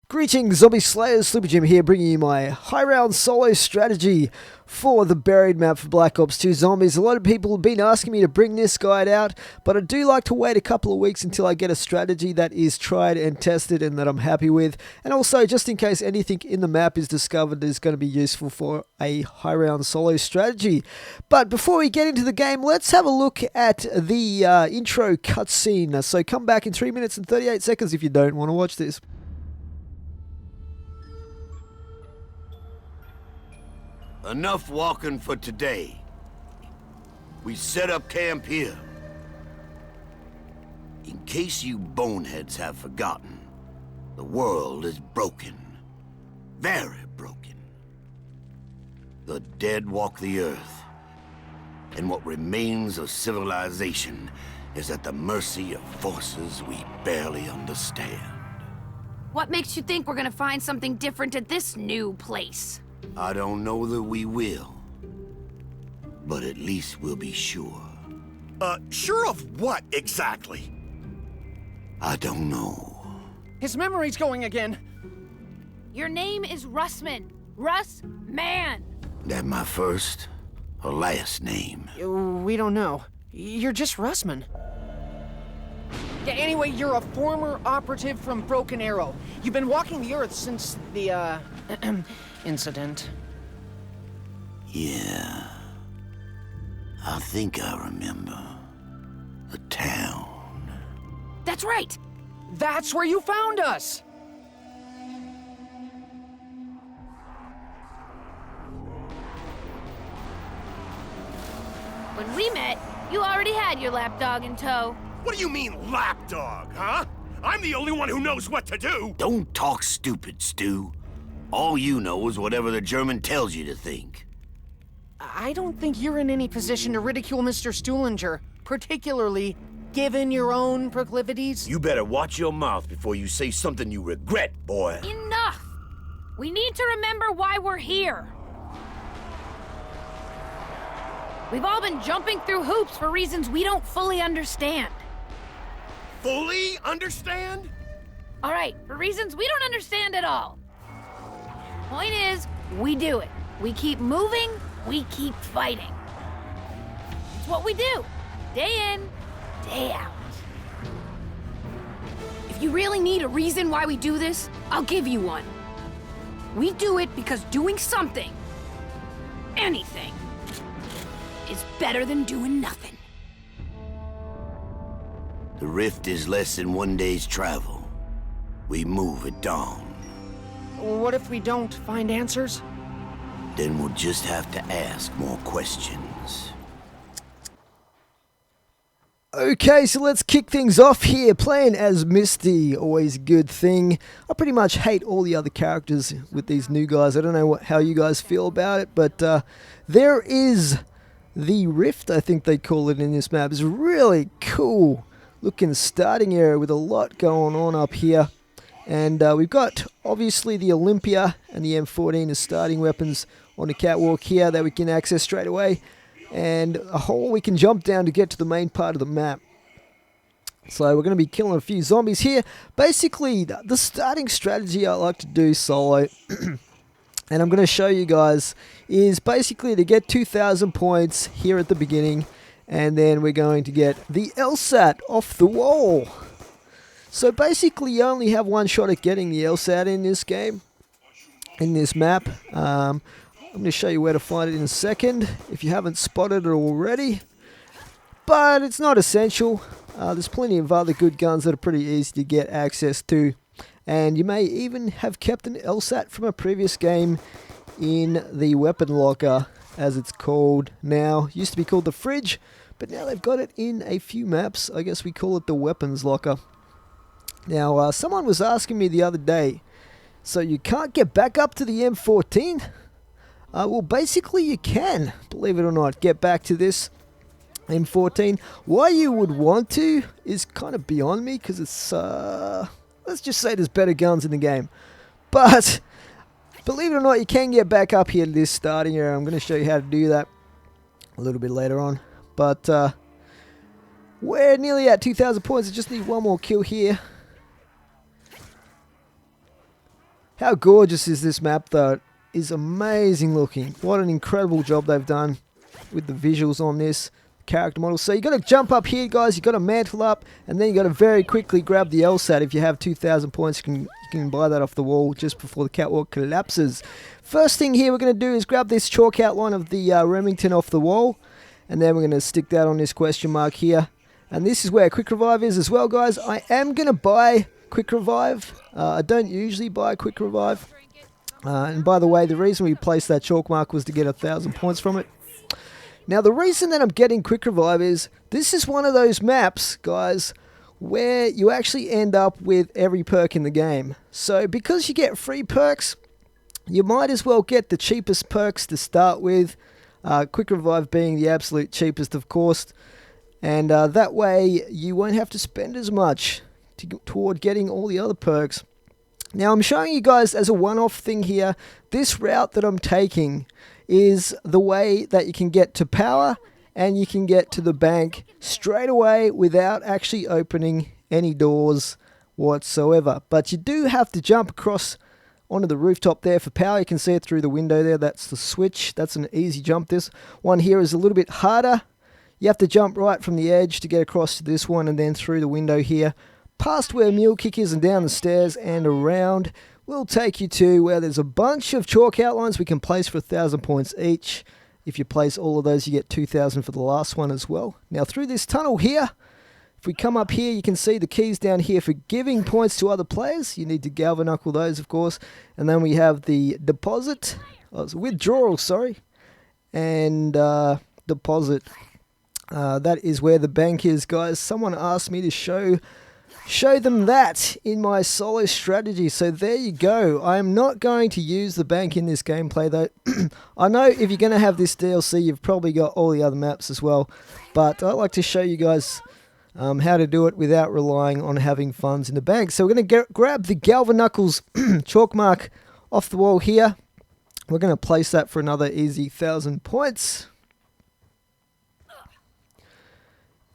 Greetings, Zombie Slayers, Sleepy Jim here, bringing you my high round solo strategy for the buried map for Black Ops 2 Zombies. A lot of people have been asking me to bring this guide out, but I do like to wait a couple of weeks until I get a strategy that is tried and tested and that I'm happy with. And also, just in case anything in the map is discovered that is going to be useful for a high round solo strategy. But before we get into the game, let's have a look at the intro cutscene. So come back in 3 minutes and 38 seconds if you don't want to watch this. Enough walking for today. We set up camp here. In case you boneheads have forgotten, the world is broken. Very broken. The dead walk the earth, and what remains of civilization is at the mercy of forces we barely understand. What makes you think we're gonna find something different at this new place? I don't know that we will, but at least we'll be sure. Sure of what, exactly? I don't know. His memory's going again. Your name is Russman. Russ Man. That my first or last name? We don't know. You're just Russman. Yeah, anyway, you're a former operative from Broken Arrow. You've been walking the Earth since the, incident. Yeah. I think I remember. The town. That's right. That's where you found us! When we met, you already had your lapdog in tow. What do you mean, lapdog, huh? I'm the only one who knows what to do! Don't talk stupid, Stu. All you know is whatever the German tells you to think. I don't think you're in any position to ridicule Mr. Stuhlinger, particularly given your own proclivities. You better watch your mouth before you say something you regret, boy. Enough! We need to remember why we're here. We've all been jumping through hoops for reasons we don't fully understand. Fully understand? All right, for reasons we don't understand at all. Point is, we do it. We keep moving, we keep fighting. It's what we do, day in, day out. If you really need a reason why we do this, I'll give you one. We do it because doing something, anything, is better than doing nothing. The rift is less than one day's travel. We move at dawn. What if we don't find answers? Then we'll just have to ask more questions. Okay, so let's kick things off here. Playing as Misty, always a good thing. I pretty much hate all the other characters with these new guys. I don't know how you guys feel about it, but there is the rift, I think they call it in this map. It's really cool looking starting area with a lot going on up here. And we've got, obviously, the Olympia and the M14 as starting weapons on the catwalk here that we can access straight away. And a hole we can jump down to get to the main part of the map. So we're going to be killing a few zombies here. Basically, the starting strategy I like to do solo, and I'm going to show you guys, is basically to get 2,000 points here at the beginning. And then we're going to get the LSAT off the wall. So basically, you only have one shot at getting the LSAT in this game, in this map. I'm going to show you where to find it in a second, if you haven't spotted it already. But it's not essential. There's plenty of other good guns that are pretty easy to get access to. And you may even have kept an LSAT from a previous game in the weapon locker, as it's called now. Used to be called the fridge, but now they've got it in a few maps. I guess we call it the weapons locker. Now, someone was asking me the other day, so you can't get back up to the M14? Well, basically you can, believe it or not, get back to this M14. Why you would want to is kind of beyond me, because it's, let's just say there's better guns in the game. But, believe it or not, you can get back up here to this starting area. I'm going to show you how to do that a little bit later on. But, we're nearly at 2,000 points. I just need one more kill here. How gorgeous is this map, though? It is amazing looking. What an incredible job they've done with the visuals on this character model. So you got to jump up here, guys. You got to mantle up, and then you got to very quickly grab the LSAT. If you have 2,000 points, you can buy that off the wall just before the catwalk collapses. First thing here we're going to do is grab this chalk outline of the Remington off the wall, and then we're going to stick that on this question mark here. And this is where Quick Revive is as well, guys. I am going to buy Quick Revive. I don't usually buy Quick Revive. And by the way, the reason we placed that chalk mark was to get 1,000 points from it. Now, the reason that I'm getting Quick Revive is this is one of those maps, guys, where you actually end up with every perk in the game. So, because you get free perks, you might as well get the cheapest perks to start with. Quick Revive being the absolute cheapest, of course. And that way, you won't have to spend as much toward getting all the other perks. Now, I'm showing you guys as a one-off thing here, this route that I'm taking is the way that you can get to power and you can get to the bank straight away without actually opening any doors whatsoever. But you do have to jump across onto the rooftop there for power. You can see it through the window there. That's the switch. That's an easy jump. This one here is a little bit harder. You have to jump right from the edge to get across to this one and then through the window here, past where Mule Kick is and down the stairs and around. We'll take you to where there's a bunch of chalk outlines we can place for 1,000 points each. If you place all of those, you get 2,000 for the last one as well. Now, through this tunnel here, if we come up here, you can see the keys down here for giving points to other players. You need to galvanuckle those, of course. And then we have the deposit. Oh, it's withdrawal, sorry. And deposit. That is where the bank is, guys. Someone asked me to show them that in my solo strategy. So there you go. I am not going to use the bank in this gameplay, though. I know if you're going to have this DLC, you've probably got all the other maps as well. But I'd like to show you guys how to do it without relying on having funds in the bank. So we're going to grab the Galvanuckles chalk mark off the wall here. We're going to place that for another easy 1,000 points.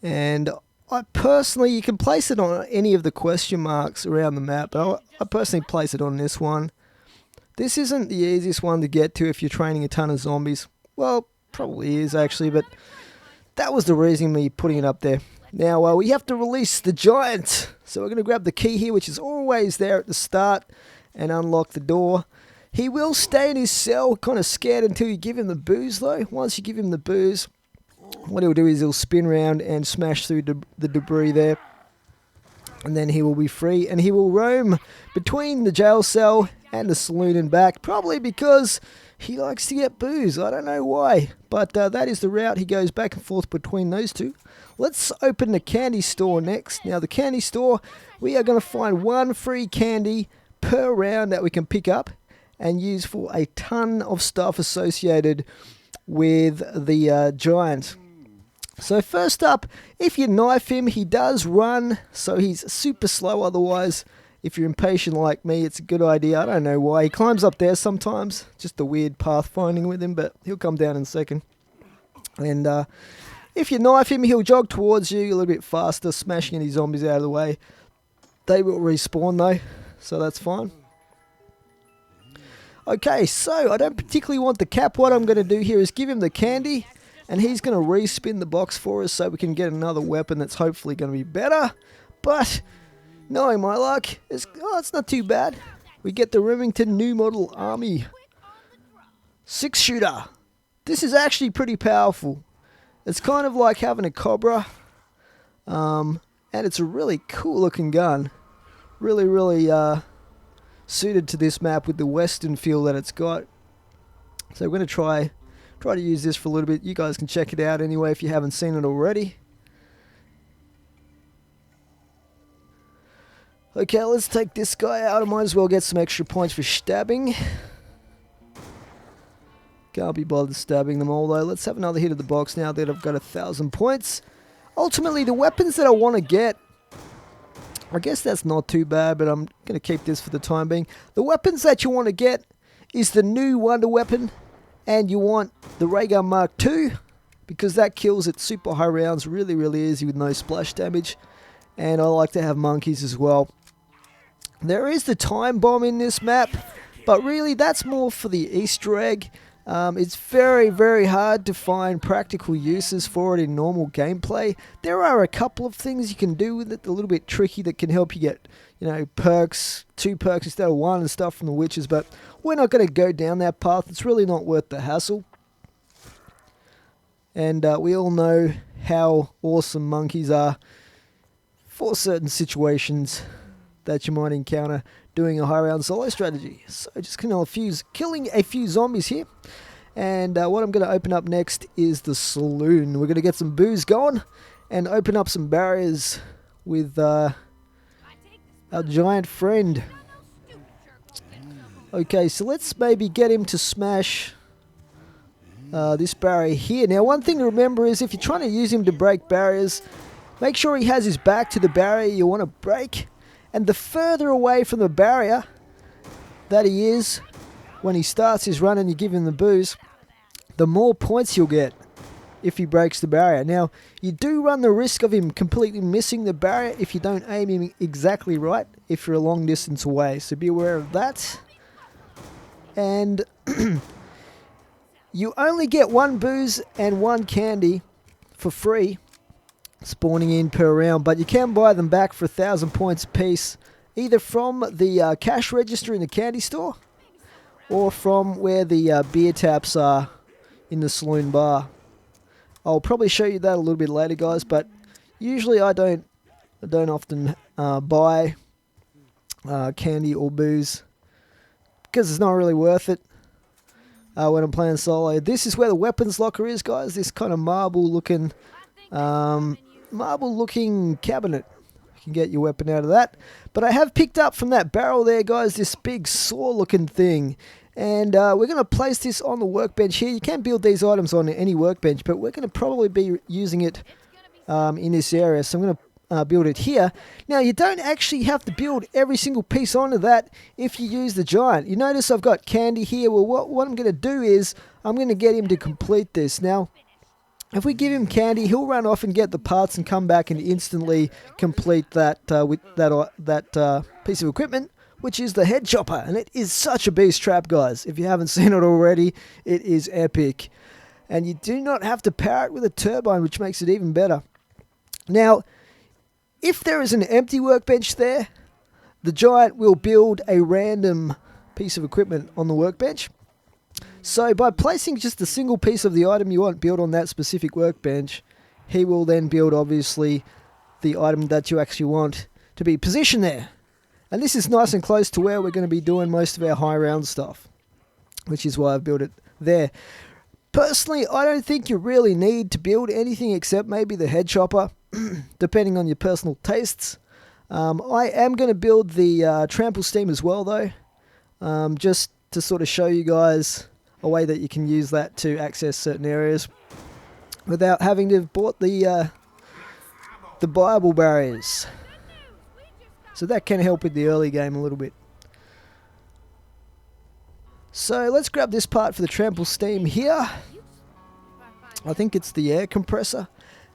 And I personally, you can place it on any of the question marks around the map, but I personally place it on this one. This isn't the easiest one to get to if you're training a ton of zombies. Well, probably is actually, but that was the reason me putting it up there. Now, we have to release the giant. So we're going to grab the key here, which is always there at the start, and unlock the door. He will stay in his cell, kind of scared until you give him the booze, though. Once you give him the booze, what he'll do is he'll spin around and smash through the debris there. And then he will be free. And he will roam between the jail cell and the saloon and back. Probably because he likes to get booze. I don't know why. But that is the route. He goes back and forth between those two. Let's open the candy store next. Now the candy store, we are going to find one free candy per round that we can pick up and use for a ton of stuff associated with the giant. So first up, if you knife him, he does run, so he's super slow. Otherwise, if you're impatient like me, it's a good idea. I don't know why. He climbs up there sometimes. Just a weird path finding with him, but he'll come down in a second. And if you knife him, he'll jog towards you a little bit faster, smashing any zombies out of the way. They will respawn though, so that's fine. Okay, so I don't particularly want the cap. What I'm going to do here is give him the candy, and he's going to respin the box for us so we can get another weapon that's hopefully going to be better. But knowing my luck, it's not too bad. We get the Remington New Model Army 6-shooter. This is actually pretty powerful. It's kind of like having a Cobra, and it's a really cool looking gun. Really suited to this map with the western feel that it's got. So we're going to try to use this for a little bit. You guys can check it out anyway if you haven't seen it already. Okay, let's take this guy out. I might as well get some extra points for stabbing. Can't be bothered stabbing them all though. Let's have another hit of the box now that I've got 1,000 points. Ultimately, the weapons that I want to get, I guess that's not too bad, but I'm going to keep this for the time being. The weapons that you want to get is the new Wonder Weapon, and you want the Ray Gun Mark II, because that kills at super high rounds really easy with no splash damage. And I like to have monkeys as well. There is the time bomb in this map. But really, that's more for the Easter egg. It's very, very hard to find practical uses for it in normal gameplay. There are a couple of things you can do with it, a little bit tricky, that can help you get, you know, perks, 2 perks instead of 1 and stuff from the witches, but we're not going to go down that path. It's really not worth the hassle. And we all know how awesome monkeys are for certain situations that you might encounter doing a high round solo strategy. So just killing a few zombies here. And what I'm going to open up next is the saloon. We're going to get some booze going and open up some barriers with our giant friend. Okay, so let's maybe get him to smash this barrier here. Now, one thing to remember is if you're trying to use him to break barriers, make sure he has his back to the barrier you want to break. And the further away from the barrier that he is when he starts his run and you give him the booze, the more points you'll get if he breaks the barrier. Now, you do run the risk of him completely missing the barrier if you don't aim him exactly right if you're a long distance away. So be aware of that. And you only get 1 booze and 1 candy for free spawning in per round, but you can buy them back for 1,000 points a piece, either from the cash register in the candy store or from where the beer taps are in the saloon bar. I'll probably show you that a little bit later, guys, but usually I don't often buy candy or booze because it's not really worth it when I'm playing solo. This is where the weapons locker is, guys. This kind of marble looking cabinet. You can get your weapon out of that. But I have picked up from that barrel there, guys, this big saw looking thing. And we're going to place this on the workbench here. You can build these items on any workbench, but we're going to probably be using it in this area. So I'm going to build it here. Now, you don't actually have to build every single piece onto that if you use the giant. You notice I've got candy here. Well, what I'm going to do is I'm going to get him to complete this. Now, if we give him candy, he'll run off and get the parts and come back and instantly complete that with that piece of equipment, which is the head chopper. And it is such a beast trap, guys. If you haven't seen it already, it is epic. And you do not have to power it with a turbine, which makes it even better. Now, if there is an empty workbench there, the giant will build a random piece of equipment on the workbench. So by placing just a single piece of the item you want built on that specific workbench, he will then build, obviously, the item that you actually want to be positioned there. And this is nice and close to where we're going to be doing most of our high round stuff, which is why I've built it there. Personally, I don't think you really need to build anything except maybe the head chopper, depending on your personal tastes. I am going to build the trample steam as well, though, just to sort of show you guys a way that you can use that to access certain areas without having to have bought the buyable barriers. So that can help with the early game a little bit. So let's grab this part for the trample steam here. I think it's the air compressor.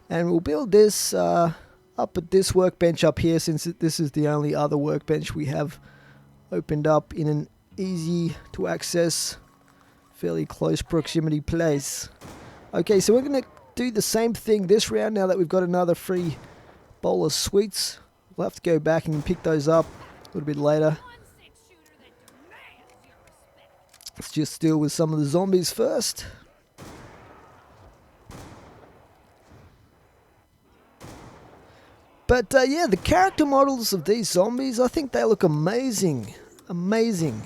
And we'll build this up at this workbench up here, since this is the only other workbench we have opened up in an easy to access, fairly close proximity place. Okay, so we're going to do the same thing this round now that we've got another free bowl of sweets. We'll have to go back and pick those up a little bit later. Let's just deal with some of the zombies first. But yeah, the character models of these zombies, I think they look amazing. Amazing.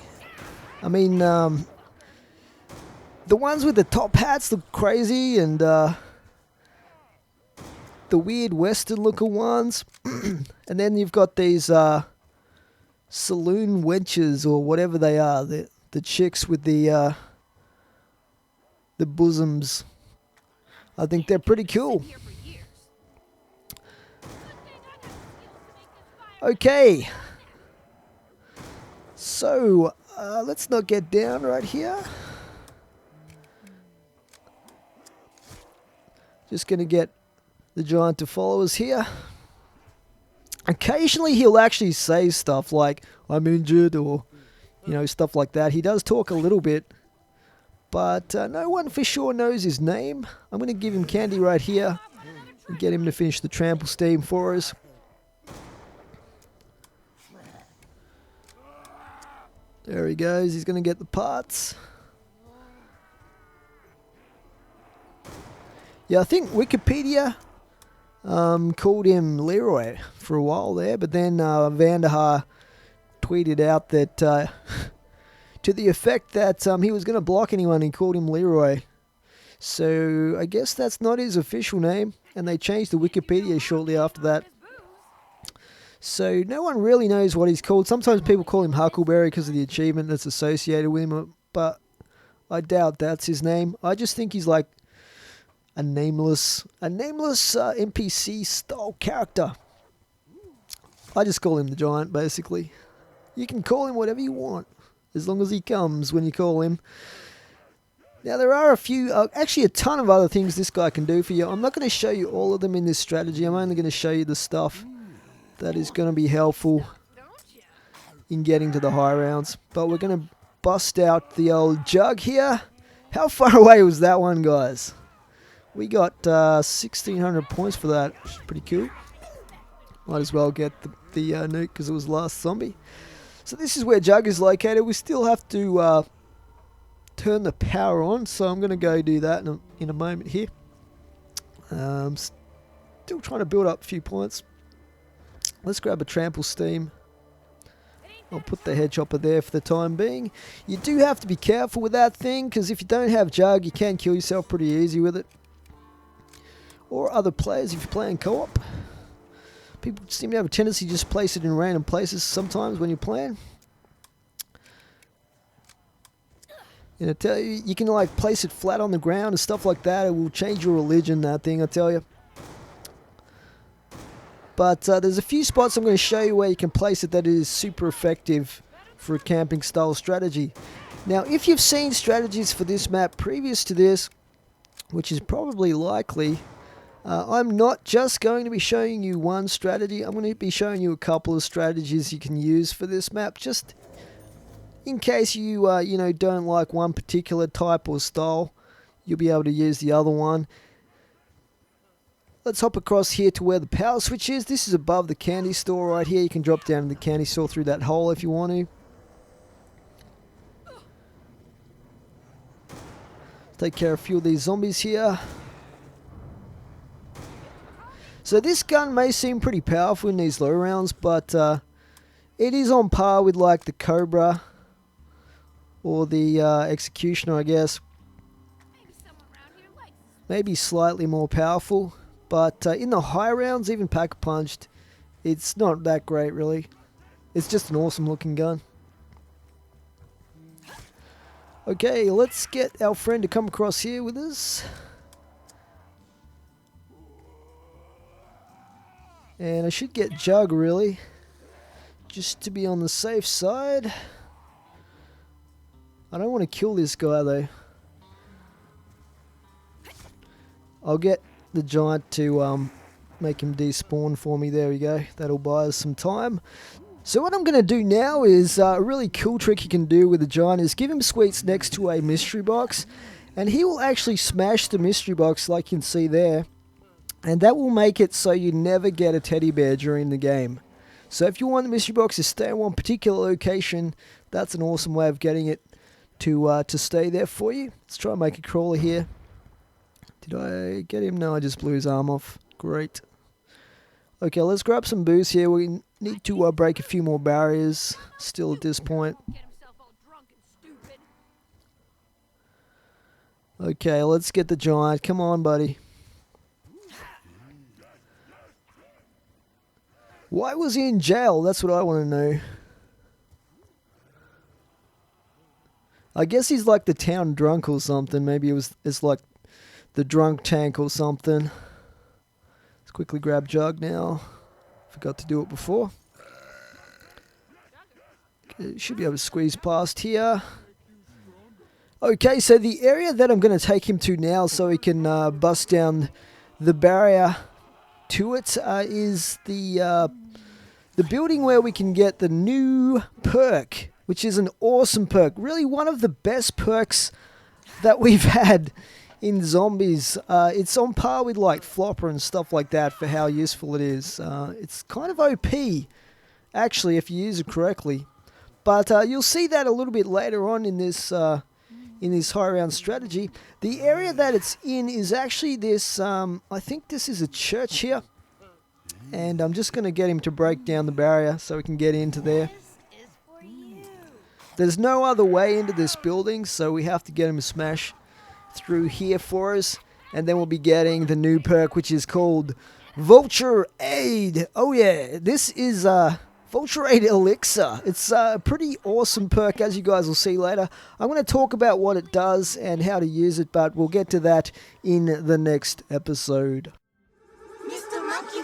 I mean, the ones with the top hats look crazy, and the weird western looking ones. And then you've got these saloon wenches, or whatever they are, the chicks with the bosoms. I think they're pretty cool. Okay. So, let's not get down right here. Just going to get the giant to follow us here. Occasionally he'll actually say stuff like, I'm injured, or you know, stuff like that. He does talk a little bit, but no one for sure knows his name. I'm going to give him candy right here and get him to finish the trample steam for us. There he goes. He's going to get the parts. Yeah, I think Wikipedia called him Leroy for a while there, but then Vanderhaar tweeted out that to the effect that he was going to block anyone. He called him Leroy. So I guess that's not his official name, and they changed the Wikipedia shortly after that. So no one really knows what he's called. Sometimes people call him Huckleberry because of the achievement that's associated with him, but I doubt that's his name. I just think he's like a nameless NPC style character. I just call him the Giant, basically. You can call him whatever you want, as long as he comes when you call him. Now there are a few, actually a ton of other things this guy can do for you. I'm not going to show you all of them in this strategy. I'm only going to show you the stuff that is going to be helpful in getting to the high rounds. But we're going to bust out the old jug here. How far away was that one, guys? We got 1,600 points for that, which is pretty cool. Might as well get the nuke because it was the last zombie. So this is where Jug is located. We still have to turn the power on, so I'm going to go do that in a moment here. Still trying to build up a few points. Let's grab a trample steam. I'll put the head chopper there for the time being. You do have to be careful with that thing, because if you don't have Jug, you can kill yourself pretty easy with it. Or other players if you're playing co-op. People seem to have a tendency to just place it in random places sometimes when you're playing. And I tell you, you can like place it flat on the ground and stuff like that. It will change your religion, that thing, I tell you. But there's a few spots I'm going to show you where you can place it that is super effective for a camping style strategy. Now, if you've seen strategies for this map previous to this, which is probably likely, I'm not just going to be showing you one strategy. I'm going to be showing you a couple of strategies you can use for this map, just in case you you know, don't like one particular type or style. You'll be able to use the other one. Let's hop across here to where the power switch is. This is above the candy store right here. You can drop down to the candy store through that hole if you want to. Take care of a few of these zombies here. So this gun may seem pretty powerful in these low rounds, but it is on par with like the Cobra or the Executioner, I guess. Maybe slightly more powerful. But in the high rounds, even pack-punched, it's not that great, really. It's just an awesome-looking gun. Okay, let's get our friend to come across here with us. And I should get Jug, really, just to be on the safe side. I don't want to kill this guy, though. I'll get the Giant to make him despawn for me. There we go. That'll buy us some time. So what I'm going to do now is a really cool trick you can do with the Giant is give him sweets next to a mystery box, and he will actually smash the mystery box like you can see there, and that will make it so you never get a teddy bear during the game. So if you want the mystery box to stay in one particular location, that's an awesome way of getting it to stay there for you. Let's try and make a crawler here. Did I get him? No, I just blew his arm off. Great. Okay, let's grab some booze here. We need to break a few more barriers still at this point. Okay, let's get the Giant. Come on, buddy. Why was he in jail? That's what I want to know. I guess he's like the town drunk or something. Maybe it's like the drunk tank or something. Let's quickly grab Jug now. Forgot to do it before. Okay, should be able to squeeze past here. Okay, so the area that I'm going to take him to now so he can bust down the barrier to it is the building where we can get the new perk which is an awesome perk. Really one of the best perks that we've had in zombies. It's on par with like Flopper and stuff like that for how useful it is. It's kind of OP, actually, if you use it correctly. But you'll see that a little bit later on in this high round strategy. The area that it's in is actually this, I think this is a church here. And I'm just going to get him to break down the barrier so we can get into there. There's no other way into this building, so we have to get him to smash through here for us. And then we'll be getting the new perk, which is called Vulture Aid. Oh yeah, this is Vulture Aid Elixir. It's a pretty awesome perk, as you guys will see later. I'm going to talk about what it does and how to use it, but we'll get to that in the next episode. Mr. Monkey